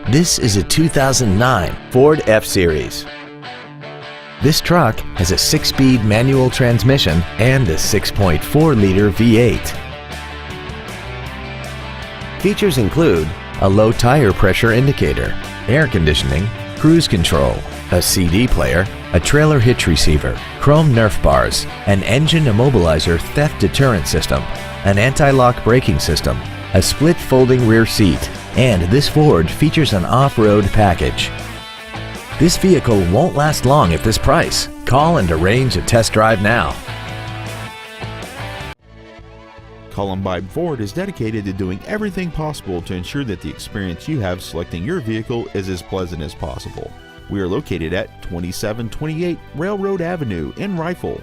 This is a 2009 Ford F-Series. This truck has a 6-speed manual transmission and a 6.4-liter V8. Features include a low tire pressure indicator, air conditioning, cruise control, a CD player, a trailer hitch receiver, chrome Nerf bars, an engine immobilizer theft deterrent system, an anti-lock braking system, a split folding rear seat, and this Ford features an off-road package. This vehicle won't last long at this price. Call and arrange a test drive now. Columbine Ford is dedicated to doing everything possible to ensure that the experience you have selecting your vehicle is as pleasant as possible. We are located at 2728 Railroad Avenue in Rifle.